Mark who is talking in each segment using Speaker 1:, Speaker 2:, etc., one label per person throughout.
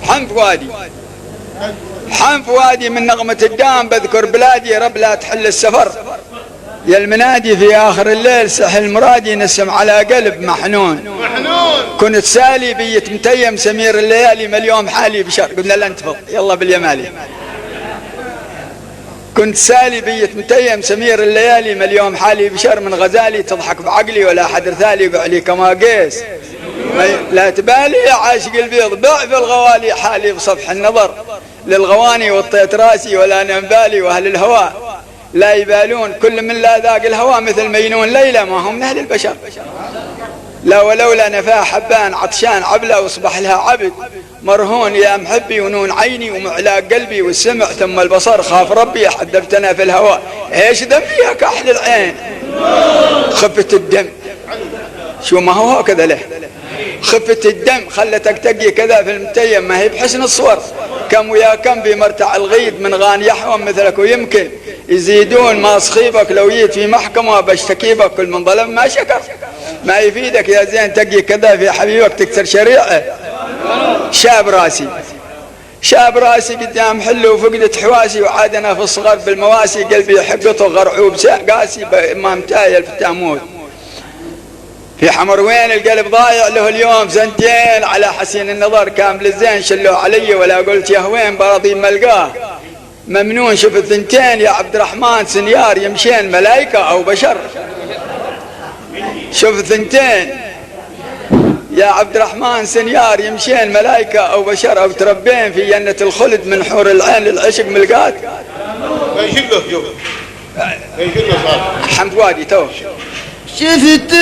Speaker 1: حم فؤادي من نغمة الدام بذكر بلادي رب لا تحل السفر. يا المنادي في آخر الليل سحل مرادي نسم على قلب محنون. كنت سالي بيت متيم سمير الليالي مليوم حالي بشر. قلنا لا انتفض يلا باليمالي. كنت سالي بيت متيم سمير الليالي مليوم حالي بشر. من غزالي تضحك بعقلي ولا حد رثالي بعلي كما قيس. لا تبالي يا عاشق البيض بع في الغوالي حالي بصفح النظر. للغواني وطيت راسي ولا ننبالي. واهل الهواء لا يبالون كل من لا ذاق الهواء مثل مينون ليلى ما هم من اهل البشر. لا ولولا نفاه حبان عطشان عبله واصبح لها عبد مرهون. يا محبي ونون عيني ومعلاق قلبي والسمع ثم البصر. خاف ربي حدبتنا في الهواء. ايش ذنبي يا كحل العين خفة الدم. شو ما هو كذا له خفة الدم خلتك تقي كذا في المتيم ما هي بحسن الصور. كم ويا كم بمرتع الغيد من غان يحوم مثلك ويمكن يزيدون ما صخيبك. لو جيت في محكمة بشتكيبك كل من ظلم ما شكر. ما يفيدك يا زين تقي كذا في حبيبك تكسر شريعه. شاب راسي قدام حلو وفقدت حواسي. وعادنا في الصغر بالمواسي قلبي حقته غرعوب قاسي ما متايل في التاموت. في حمر وين القلب ضايع له اليوم سنتين على حسين النظر. كامل الزين شلوا علي ولا قلت يا هوين براضي ملقاه ممنون. شوف الثنتين يا عبد الرحمن سنيار يمشين ملائكة أو بشر. شوف الثنتين يا عبد الرحمن سنيار يمشين ملائكة أو بشر. أو تربين في جنة الخلد من حور العين للعشق ملقات. حمد وادي تو
Speaker 2: شفت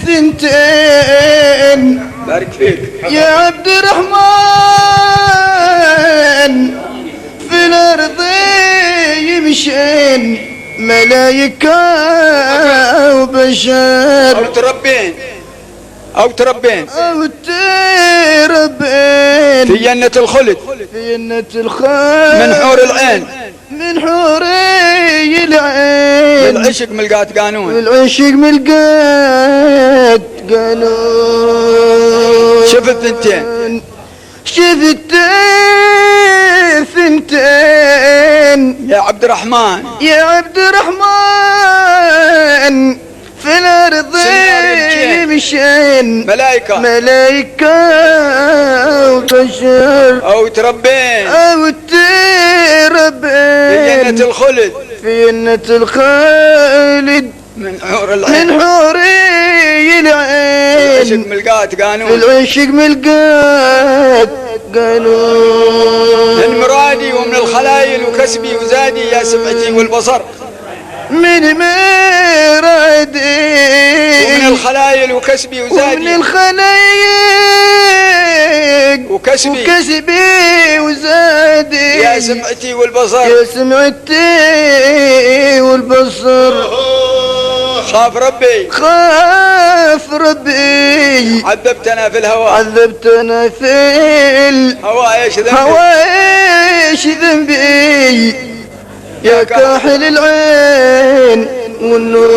Speaker 2: ثنتين
Speaker 1: بارك فيك
Speaker 2: يا عبد الرحمن في الأرض يمشين ملايكة وبشر.
Speaker 1: أو تربين في جنة الخلد من حور العين العشق ملقات قانون. شوف الثنتين يا عبد الرحمن
Speaker 2: في الأرض يمشين ملايكة وبشر.
Speaker 1: أو تربين في جنة الخلد من حور العين العشق ملقات قانون. من مرادي ومن الخلايل وكسبي وزادي يا سمعتي والبصر.
Speaker 2: من مرادي
Speaker 1: ومن الخلايل وكسبي وزادي
Speaker 2: وكسبي وزادي
Speaker 1: يا سمعتي والبصر. خاف ربي عذبتنا في الهواء.
Speaker 2: ايش ذنبي يا كاحل العين والنور.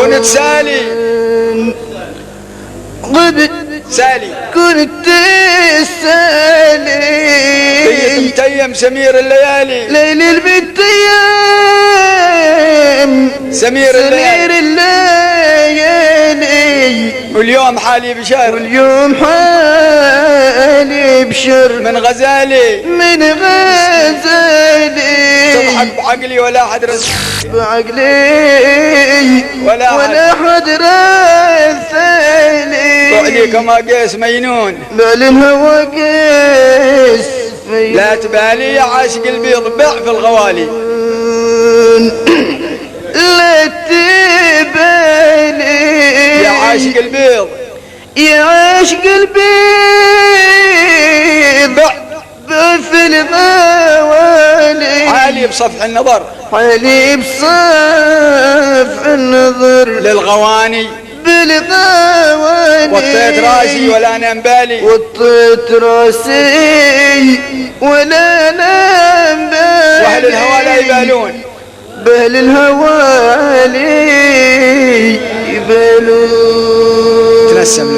Speaker 1: كنت سالي
Speaker 2: كنت سالي
Speaker 1: بيت متيم سمير الليالي
Speaker 2: ليل المتيم
Speaker 1: سمير الليالي. واليوم حالي بشر. من غزالي تضحك بعقلي ولا حد
Speaker 2: بعقلي ولا حد رثالي.
Speaker 1: بعلي كما قيس مينون
Speaker 2: بعلن هوا قيس.
Speaker 1: لا تبالي يا عاشق البيض بع في الغوالي.
Speaker 2: لا تبالي
Speaker 1: يا عاشق البيض بع
Speaker 2: في الموالي.
Speaker 1: حالي بصفح النظر
Speaker 2: للغواني
Speaker 1: وطيت راسي ولا ننبالي. واهل الهوى لا يبالون.
Speaker 2: بأهل الهوى لا يبالون.
Speaker 1: تنسم